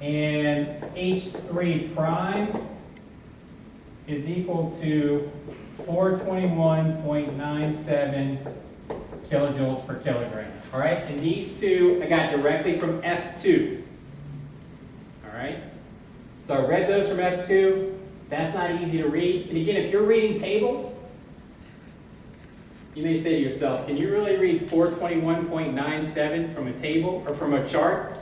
And H3 prime is equal to 421.97 kilojoules per kilogram. All right, and these two I got directly from F2. All right, so I read those from F2. That's not easy to read. And again, if you're reading tables, you may say to yourself, can you really read 421.97 from a table or from a chart?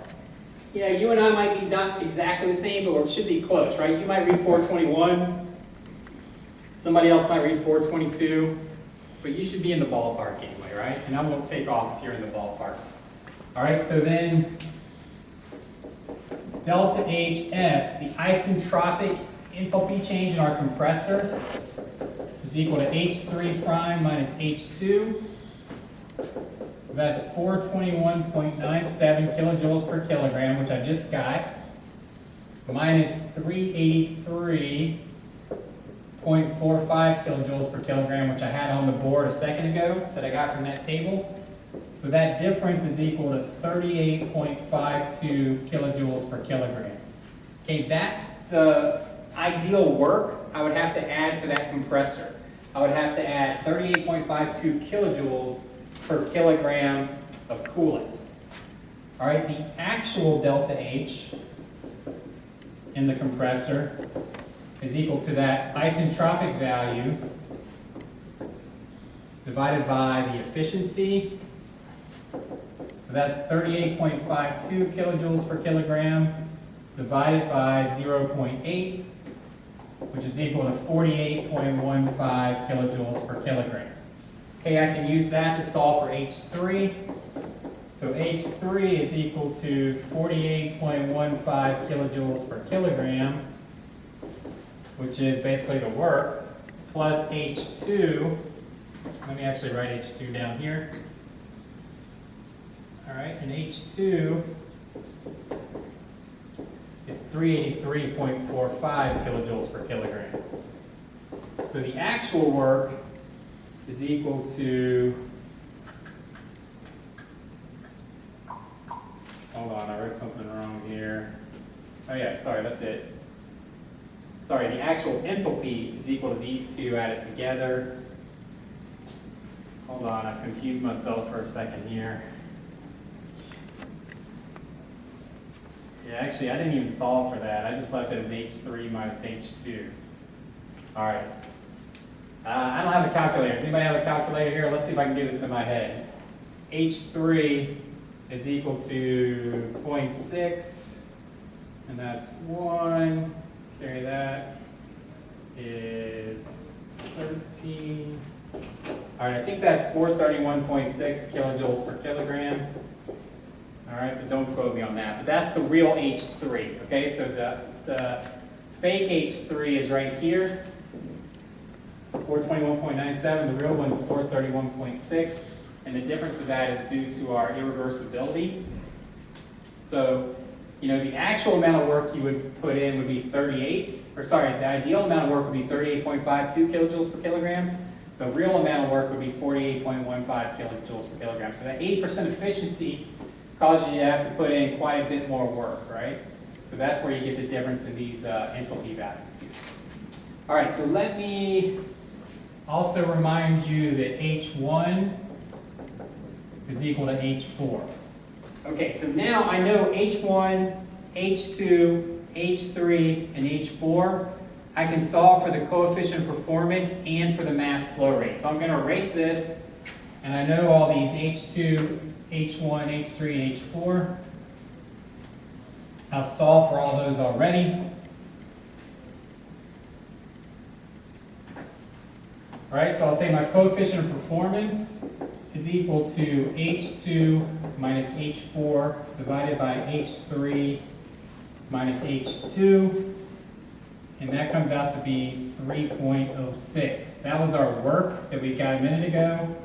Yeah, you and I might be not exactly the same, but it should be close, right? You might read 421. Somebody else might read 422. But you should be in the ballpark anyway, right? And I won't take off if you're in the ballpark. All right, so then delta HS, the isentropic enthalpy change in our compressor, is equal to H3 prime minus H2. So that's 421.97 kilojoules per kilogram, which I just got, minus 383.45 kilojoules per kilogram, which I had on the board a second ago that I got from that table. So that difference is equal to 38.52 kilojoules per kilogram. Okay, that's the ideal work I would have to add to that compressor. I would have to add 38.52 kilojoules per kilogram of coolant. All right, the actual delta H in the compressor is equal to that isentropic value divided by the efficiency. So that's 38.52 kilojoules per kilogram divided by 0.8, which is equal to 48.15 kilojoules per kilogram. Okay, I can use that to solve for H3. So H3 is equal to 48.15 kilojoules per kilogram, which is basically the work, plus H2. Let me actually write H2 down here. All right, and H2 is 383.45 kilojoules per kilogram. So the actual work is equal to, hold on, I wrote something wrong here. Oh yeah, sorry, that's it. Sorry, the actual enthalpy is equal to these two added together. Hold on, I've confused myself for a second here. Yeah, actually, I didn't even solve for that. I just left it as H3 minus H2. All right. I don't have a calculator. Does anybody have a calculator here? Let's see if I can do this in my head. H3 is equal to 0.6, and that's 1. Carry that is 13. All right, I think that's 431.6 kilojoules per kilogram. All right, but don't quote me on that. But that's the real H3, okay? So the fake H3 is right here, 421.97. The real one's 431.6. And the difference of that is due to our irreversibility. So, you know, the actual amount of work you would put in would be the ideal amount of work would be 38.52 kilojoules per kilogram. The real amount of work would be 48.15 kilojoules per kilogram. So that 80% efficiency causes you to have to put in quite a bit more work, right? So that's where you get the difference in these enthalpy values. All right, so let me also remind you that H1 is equal to H4. Okay, so now I know H1, H2, H3, and H4. I can solve for the coefficient of performance and for the mass flow rate. So I'm going to erase this, and I know all these H2, H1, H3, and H4. I've solved for all those already. All right, so I'll say my coefficient of performance is equal to H2 minus H4 divided by H3 minus H2, and that comes out to be 3.06. That was our work that we got a minute ago.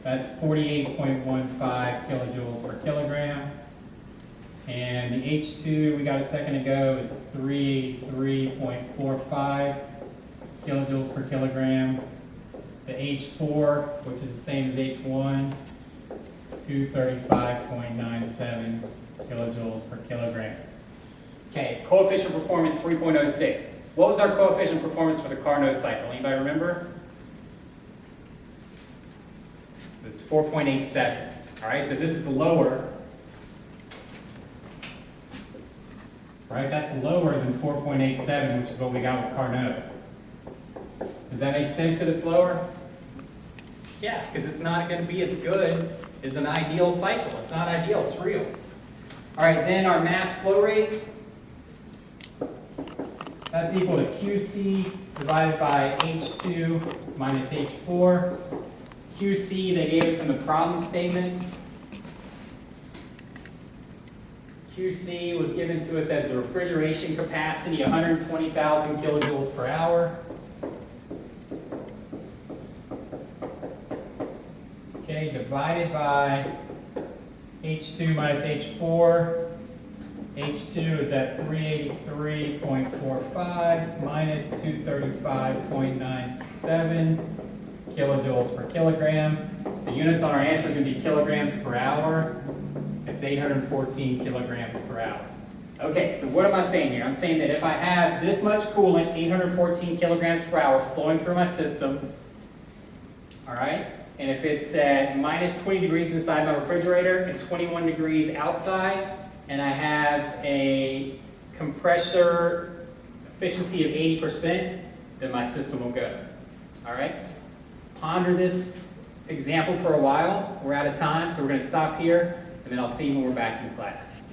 That's 48.15 kilojoules per kilogram. And the H2 we got a second ago is 383.45 kilojoules per kilogram. The H4, which is the same as H1, 235.97 kilojoules per kilogram. Okay, coefficient performance 3.06. What was our coefficient performance for the Carnot cycle? Anybody remember? It's 4.87. All right, so this is lower. Right, that's lower than 4.87, which is what we got with Carnot. Does that make sense that it's lower? Yeah, because it's not going to be as good as an ideal cycle. It's not ideal, it's real. All right, then our mass flow rate, that's equal to QC divided by H2 minus H4. QC, they gave us in the problem statement. QC was given to us as the refrigeration capacity, 120,000 kilojoules per hour. Okay, divided by H2 minus H4. H2 is at 383.45 minus 235.97 kilojoules per kilogram. The units on our answer are going to be kilograms per hour. It's 814 kilograms per hour. Okay, so what am I saying here? I'm saying that if I have this much coolant, 814 kilograms per hour flowing through my system, all right, and if it's at minus 20 degrees inside my refrigerator and 21 degrees outside, and I have a compressor efficiency of 80%, then my system will go. All right? Ponder this example for a while. We're out of time, so we're going to stop here, and then I'll see you when we're back in class.